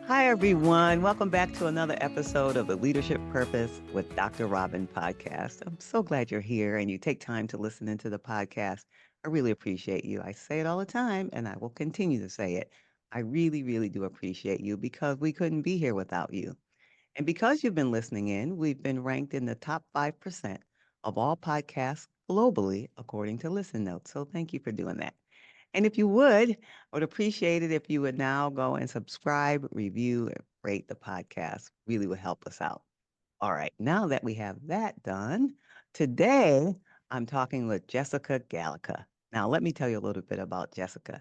Hi, everyone. Welcome back to another episode of the Leadership Purpose with Dr. Robin podcast. I'm so glad you're here and you take time to listen into the podcast. I really appreciate you. I say it all the time and I will continue to say it. I really, really do appreciate you because we couldn't be here without you. And because you've been listening in, we've been ranked in the top 5% of all podcasts globally, according to Listen Notes. So thank you for doing that. And if you would, I would appreciate it if you would now go and subscribe, review, and rate the podcast. Really would help us out. All right, now that we have that done, today I'm talking with Jessica Galica. Now, let me tell you a little bit about Jessica.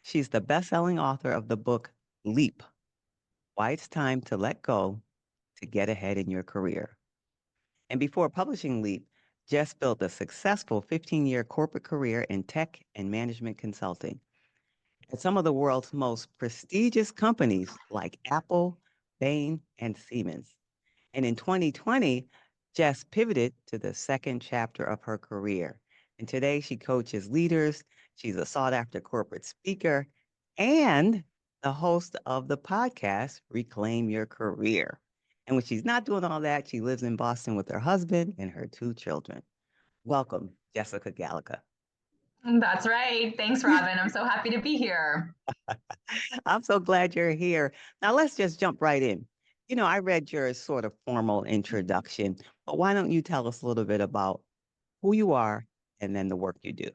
She's the best-selling author of the book Leap: Why It's Time to Let Go to Get Ahead in Your Career. And before publishing Leap, Jess built a successful 15-year corporate career in tech and management consulting at some of the world's most prestigious companies like Apple, Bain, and Siemens. And in 2020, Jess pivoted to the second chapter of her career. And today she coaches leaders, she's a sought after corporate speaker, and the host of the podcast, Reclaim Your Career. And when she's not doing all that, she lives in Boston with her husband and her two children. Welcome, Jessica Galica. That's right. Thanks, Robin. I'm so happy to be here. I'm so glad you're here. Now, let's just jump right in. I read your sort of formal introduction, but why don't you tell us a little bit about who you are and then the work you do?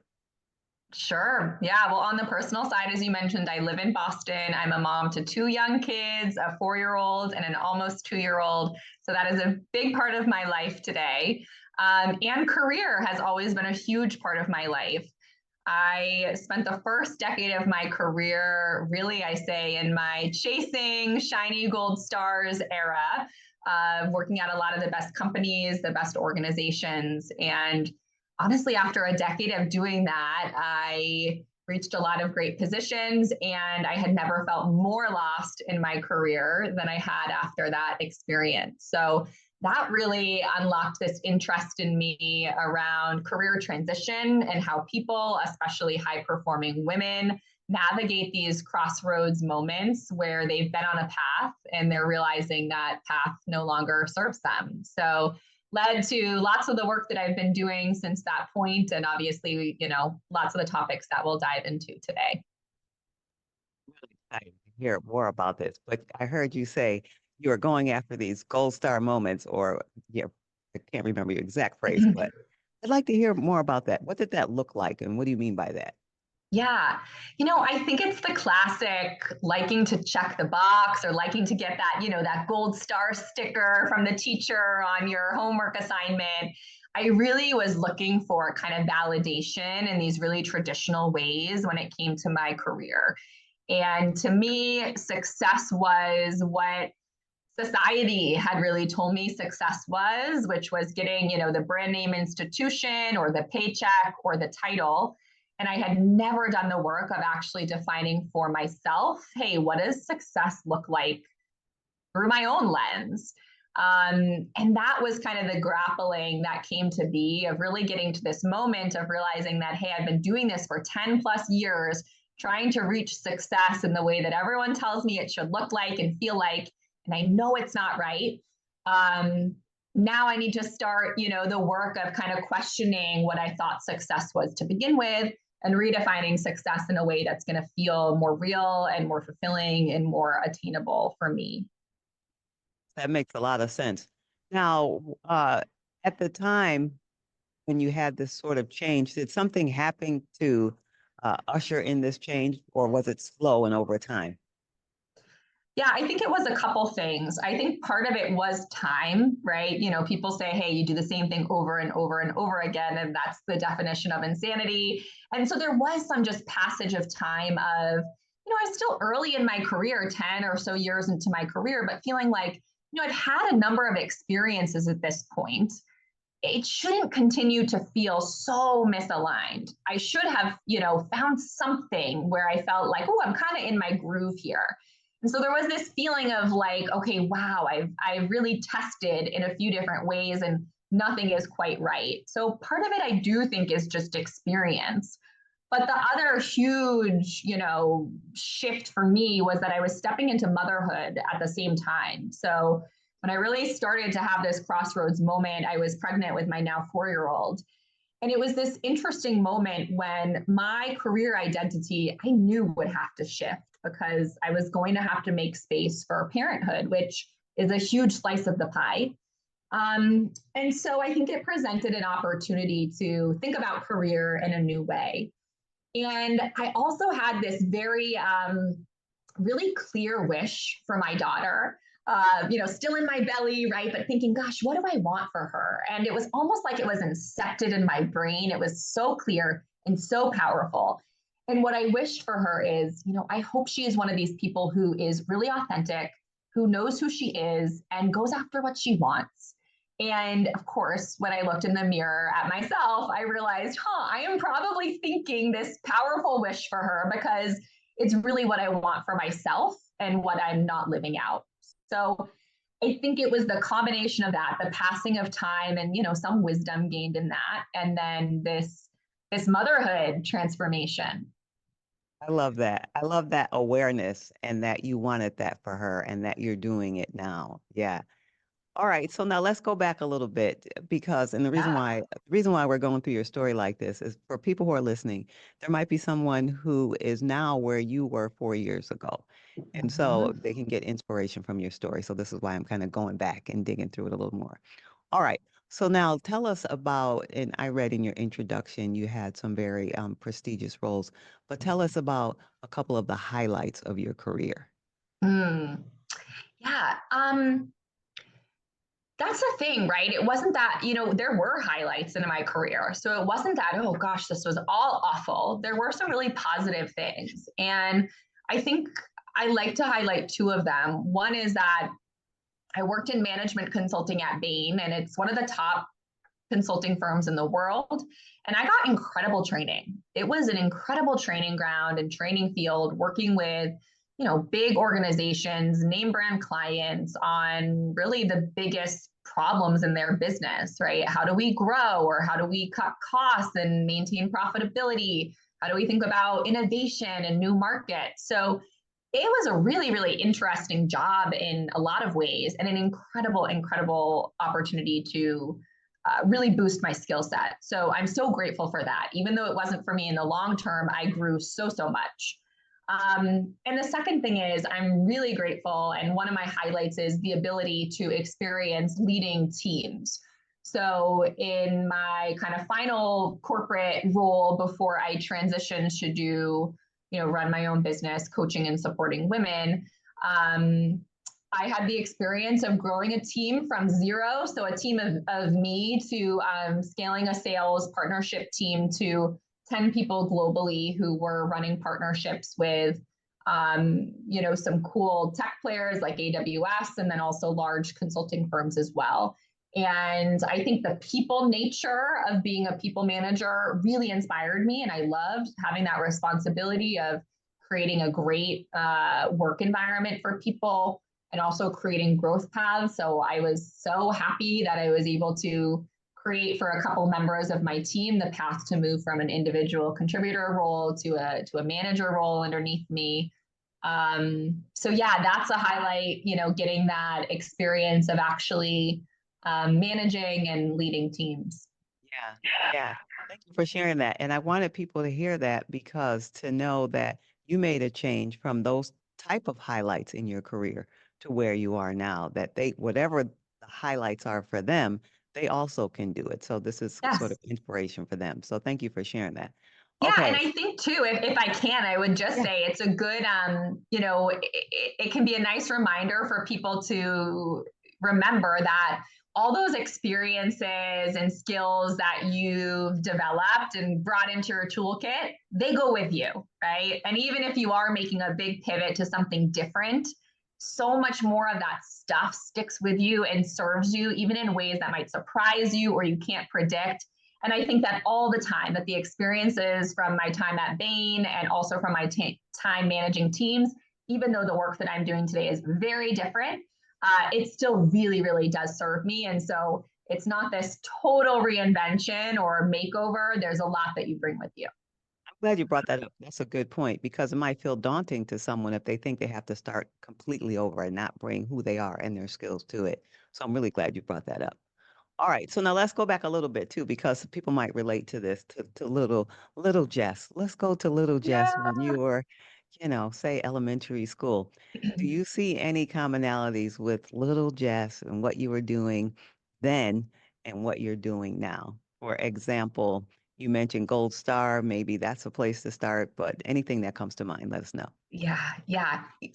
Sure. Yeah. Well, on the personal side, as you mentioned, I live in Boston. I'm a mom to two young kids, a 4-year-old and an almost 2-year-old. So that is a big part of my life today. And career has always been a huge part of my life. I spent the first decade of my career, really, I say, in my chasing shiny gold stars era, working at a lot of the best companies, the best organizations. And honestly, after a decade of doing that, I reached a lot of great positions, and I had never felt more lost in my career than I had after that experience. So that really unlocked this interest in me around career transition and how people, especially high performing women, navigate these crossroads moments where they've been on a path and they're realizing that path no longer serves them. So led to lots of the work that I've been doing since that point, and obviously, lots of the topics that we'll dive into today. Really excited to hear more about this, but I heard you say you are going after these gold star moments, or yeah, I can't remember your exact phrase, but I'd like to hear more about that. What did that look like, and what do you mean by that? Yeah. I think it's the classic liking to check the box or liking to get that gold star sticker from the teacher on your homework assignment. I really was looking for kind of validation in these really traditional ways when it came to my career. And to me, success was what society had really told me success was, which was getting, the brand name institution or the paycheck or the title. And I had never done the work of actually defining for myself, hey, what does success look like through my own lens? And that was kind of the grappling that came to be of really getting to this moment of realizing that, hey, I've been doing this for 10 plus years, trying to reach success in the way that everyone tells me it should look like and feel like, and I know it's not right. Now I need to start, the work of kind of questioning what I thought success was to begin with and redefining success in a way that's going to feel more real and more fulfilling and more attainable for me. That makes a lot of sense. Now, at the time when you had this sort of change, did something happen to usher in this change, or was it slow and over time? Yeah, I think it was a couple things. I think part of it was time, right? People say, hey, you do the same thing over and over and over again, and that's the definition of insanity. And so there was some just passage of time of, I was still early in my career, 10 or so years into my career, but feeling like, I've had a number of experiences at this point. It shouldn't continue to feel so misaligned. I should have, found something where I felt like, oh, I'm kind of in my groove here. And so there was this feeling of like, okay, wow, I've really tested in a few different ways and nothing is quite right. So part of it I do think is just experience. But the other huge, shift for me was that I was stepping into motherhood at the same time. So when I really started to have this crossroads moment, I was pregnant with my now 4 year old. And it was this interesting moment when my career identity I knew would have to shift because I was going to have to make space for parenthood, which is a huge slice of the pie. And so I think it presented an opportunity to think about career in a new way. And I also had this very really clear wish for my daughter, still in my belly, right? But thinking, gosh, what do I want for her? And it was almost like it was incepted in my brain. It was so clear and so powerful. And what I wished for her is, I hope she is one of these people who is really authentic, who knows who she is, and goes after what she wants. And of course, when I looked in the mirror at myself, I realized, I am probably thinking this powerful wish for her because it's really what I want for myself and what I'm not living out. So I think it was the combination of that, the passing of time and, some wisdom gained in that. And then this motherhood transformation. I love that. I love that awareness and that you wanted that for her and that you're doing it now. Yeah. All right, so now let's go back a little bit because, and Yeah. the reason why we're going through your story like this is for people who are listening, there might be someone who is now where you were 4 years ago. And so Mhm. they can get inspiration from your story. So this is why I'm kind of going back and digging through it a little more. All right. So now tell us about, and I read in your introduction, you had some very prestigious roles, but tell us about a couple of the highlights of your career. Mm. Yeah. That's the thing, right? It wasn't that, there were highlights in my career. So it wasn't that, oh gosh, this was all awful. There were some really positive things. And I think I like to highlight two of them. One is that I worked in management consulting at Bain, and it's one of the top consulting firms in the world. And I got incredible training. It was an incredible training ground and training field working with, big organizations, name brand clients on really the biggest problems in their business, right? How do we grow or how do we cut costs and maintain profitability? How do we think about innovation and new markets? So it was a really, really interesting job in a lot of ways and an incredible, incredible opportunity to really boost my skill set. So I'm so grateful for that. Even though it wasn't for me in the long term, I grew so, so much. And the second thing is, I'm really grateful. And one of my highlights is the ability to experience leading teams. So, in my kind of final corporate role before I transitioned to do, run my own business, coaching and supporting women, um, I had the experience of growing a team from zero. So, a team of me to scaling a sales partnership team to 10 people globally who were running partnerships with some cool tech players like AWS and then also large consulting firms as well. And I think the people nature of being a people manager really inspired me. And I loved having that responsibility of creating a great work environment for people and also creating growth paths. So I was so happy that I was able to create for a couple members of my team the path to move from an individual contributor role to a manager role underneath me. So yeah, that's a highlight, getting that experience of actually managing and leading teams. Yeah, yeah. Thank you for sharing that. And I wanted people to hear that because to know that you made a change from those type of highlights in your career to where you are now, that they, whatever the highlights are for them, they also can do it. So this is sort Yes. of inspiration for them. So thank you for sharing that. Yeah, and Okay. I think too, if I can, I would just Yeah. say it's a good, it can be a nice reminder for people to remember that all those experiences and skills that you've developed and brought into your toolkit, they go with you, right? And even if you are making a big pivot to something different, so much more of that stuff sticks with you and serves you, even in ways that might surprise you or you can't predict. And I think that all the time, that the experiences from my time at Bain and also from my time managing teams, even though the work that I'm doing today is very different, it still really, really does serve me. And so it's not this total reinvention or makeover. There's a lot that you bring with you. Glad you brought that up. That's a good point because it might feel daunting to someone if they think they have to start completely over and not bring who they are and their skills to it. So I'm really glad you brought that up. All right, so now let's go back a little bit too, because people might relate to this to little Jess. Let's go to little Jess Yeah. when you were, say elementary school. Do you see any commonalities with little Jess and what you were doing then and what you're doing now? For example, you mentioned Gold Star, maybe that's a place to start, but anything that comes to mind, let us know. Yeah.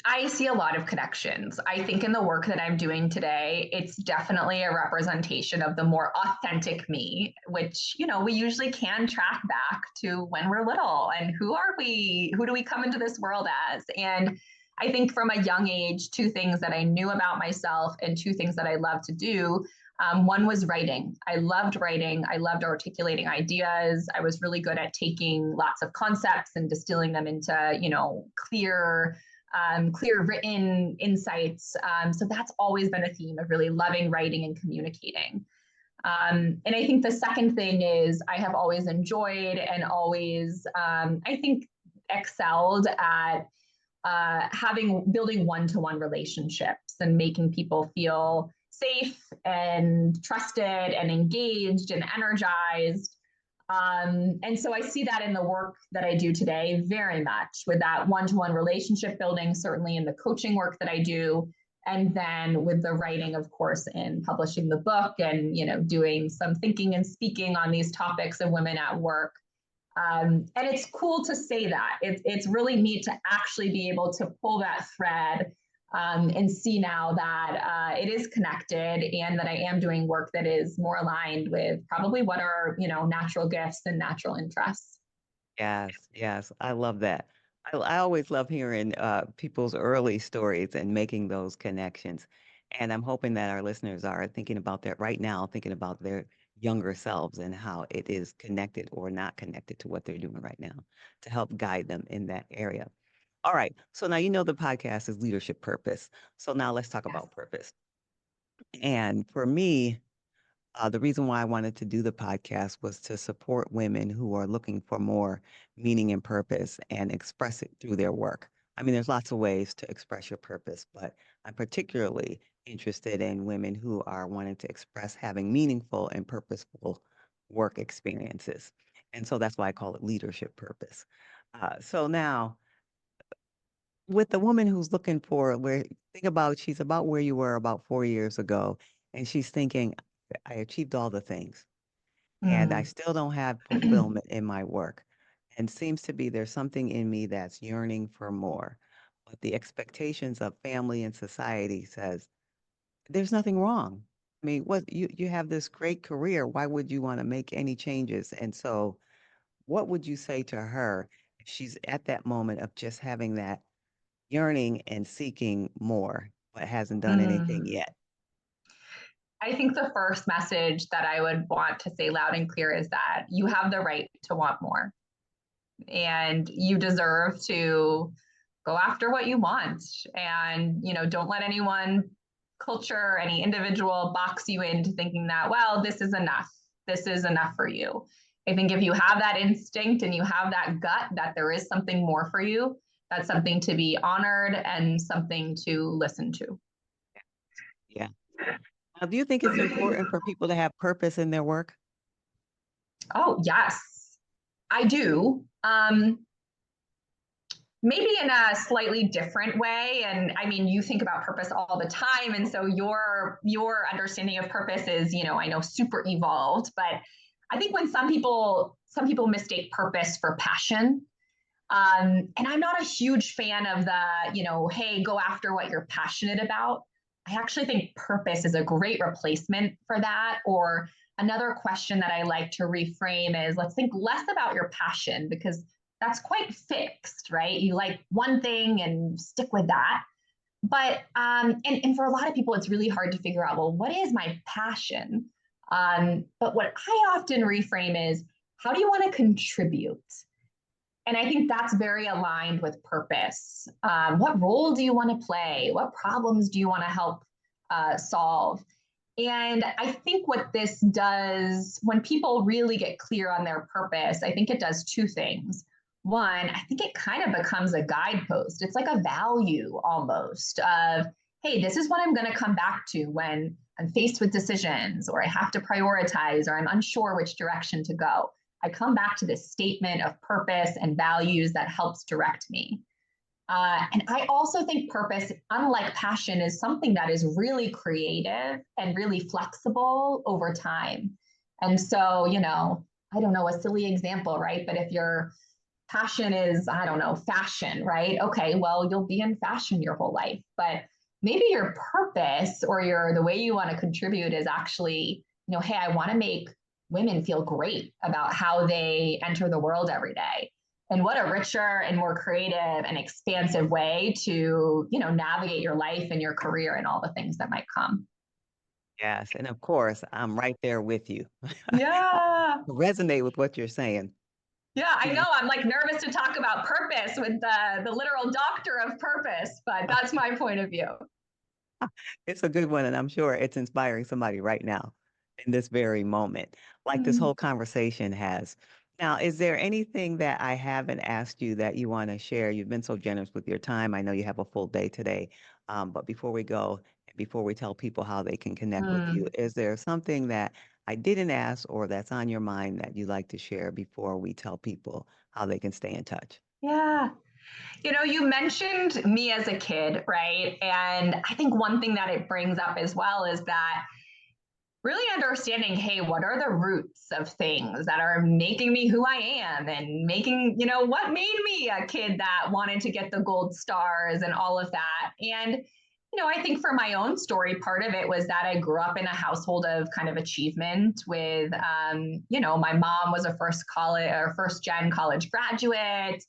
I see a lot of connections. I think in the work that I'm doing today, it's definitely a representation of the more authentic me, which, we usually can track back to when we're little and who are we? Who do we come into this world as? And I think from a young age, two things that I knew about myself and two things that I love to do. One was writing. I loved writing. I loved articulating ideas. I was really good at taking lots of concepts and distilling them into, clear written insights. So that's always been a theme of really loving writing and communicating. And I think the second thing is I have always enjoyed and always, I think, excelled at building one-to-one relationships and making people feel safe and trusted and engaged and energized. And so I see that in the work that I do today very much with that one-to-one relationship building, certainly in the coaching work that I do. And then with the writing, of course, in publishing the book and, doing some thinking and speaking on these topics of women at work. And it's cool to say that. It's really neat to actually be able to pull that thread and see now that it is connected and that I am doing work that is more aligned with probably what are, natural gifts and natural interests. Yes, yes, I love that. I always love hearing people's early stories and making those connections. And I'm hoping that our listeners are thinking about that right now, thinking about their younger selves and how it is connected or not connected to what they're doing right now to help guide them in that area. All right. So now you know the podcast is leadership purpose. So now let's talk Yes. about purpose. And for me, the reason why I wanted to do the podcast was to support women who are looking for more meaning and purpose and express it through their work. I mean, there's lots of ways to express your purpose, but I'm particularly interested in women who are wanting to express having meaningful and purposeful work experiences. And so that's why I call it leadership purpose. So now, with the woman who's looking for where, think about she's about where you were about 4 years ago, and she's thinking, I achieved all the things and I Mm. still don't have fulfillment in my work. And seems to be there's something in me that's yearning for more. But the expectations of family and society says there's nothing wrong. I mean, what you have this great career. Why would you want to make any changes? And so what would you say to her if she's at that moment of just having that yearning and seeking more, but hasn't done anything Mm. yet? I think the first message that I would want to say loud and clear is that you have the right to want more and you deserve to go after what you want. And, don't let anyone, culture, any individual box you into thinking that, well, this is enough. This is enough for you. I think if you have that instinct and you have that gut that there is something more for you, that's something to be honored and something to listen to. Yeah. Now, do you think it's important for people to have purpose in their work? Oh, yes, I do. Maybe in a slightly different way. And I mean, you think about purpose all the time. And so your understanding of purpose is, I know super evolved, but I think when some people mistake purpose for passion. And I'm not a huge fan of the, hey, go after what you're passionate about. I actually think purpose is a great replacement for that. Or another question that I like to reframe is let's think less about your passion because that's quite fixed, right? You like one thing and stick with that. But and for a lot of people, it's really hard to figure out, well, what is my passion? But what I often reframe is how do you want to contribute? And I think that's very aligned with purpose. What role do you want to play? What problems do you want to help solve? And I think what this does, when people really get clear on their purpose, I think it does two things. one, I think it kind of becomes a guidepost. It's like a value almost of, hey, this is what I'm going to come back to when I'm faced with decisions or I have to prioritize or I'm unsure which direction to go. I come back to this statement of purpose and values that helps direct me. And I also think purpose, unlike passion, is something that is really creative and really flexible over time. And so, I don't know, a silly example, right? But if your passion is, I don't know, fashion, right? Okay, well, you'll be in fashion your whole life. But maybe your purpose or the way you want to contribute is actually, hey, I want to make women feel great about how they enter the world every day. And what a richer and more creative and expansive way to, navigate your life and your career and all the things that might come. Yes, and of course, I'm right there with you. I Yeah. resonate with what you're saying. Yeah, I know. Yeah. I'm like nervous to talk about purpose with the literal doctor of purpose, but that's my point of view. It's a good one, and I'm sure it's inspiring somebody right now in this very moment, like this Mm. whole conversation has. Now, is there anything that I haven't asked you that you want to share? You've been so generous with your time. I know you have a full day today. But before we go, before we tell people how they can connect with you, Mm. is there something that I didn't ask or that's on your mind that you'd like to share before we tell people how they can stay in touch? Yeah. You mentioned me as a kid, right? And I think one thing that it brings up as well is that really understanding, hey, what are the roots of things that are making me who I am and making, what made me a kid that wanted to get the gold stars and all of that. And, I think for my own story, part of it was that I grew up in a household of kind of achievement with, my mom was a first gen college graduate,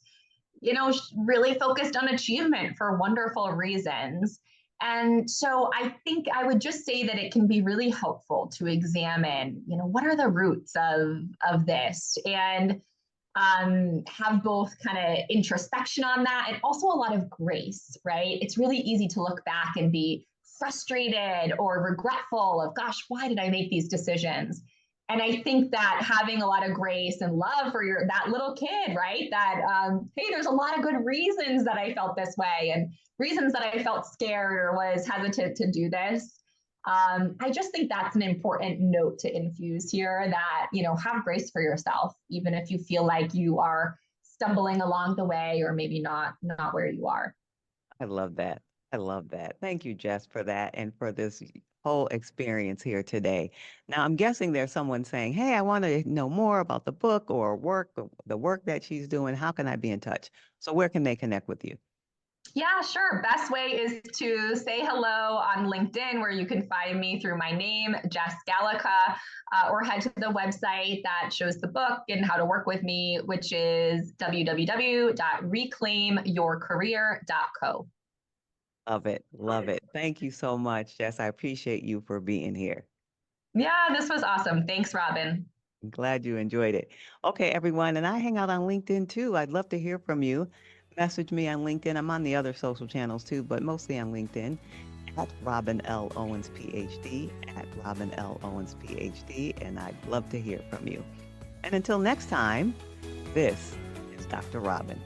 really focused on achievement for wonderful reasons. And so I think I would just say that it can be really helpful to examine, what are the roots of this and have both kind of introspection on that and also a lot of grace, right? It's really easy to look back and be frustrated or regretful of, gosh, why did I make these decisions? And I think that having a lot of grace and love for that little kid, right? That hey, there's a lot of good reasons that I felt this way, and reasons that I felt scared or was hesitant to do this. I just think that's an important note to infuse here. That have grace for yourself, even if you feel like you are stumbling along the way, or maybe not where you are. I love that. I love that. Thank you, Jess, for that and for this whole experience here today. Now, I'm guessing there's someone saying, "Hey, I want to know more about the book or the work that she's doing. How can I be in touch?" So, where can they connect with you? Yeah, sure. Best way is to say hello on LinkedIn, where you can find me through my name, Jess Galica, or head to the website that shows the book and how to work with me, which is www.reclaimyourcareer.co. Love it. Love it. Thank you so much, Jess. I appreciate you for being here. Yeah, this was awesome. Thanks, Robin. I'm glad you enjoyed it. Okay, everyone, and I hang out on LinkedIn too. I'd love to hear from you. Message me on LinkedIn. I'm on the other social channels too, but mostly on LinkedIn at Robin L. Owens, PhD, at Robin L. Owens, PhD, and I'd love to hear from you. And until next time, this is Dr. Robin.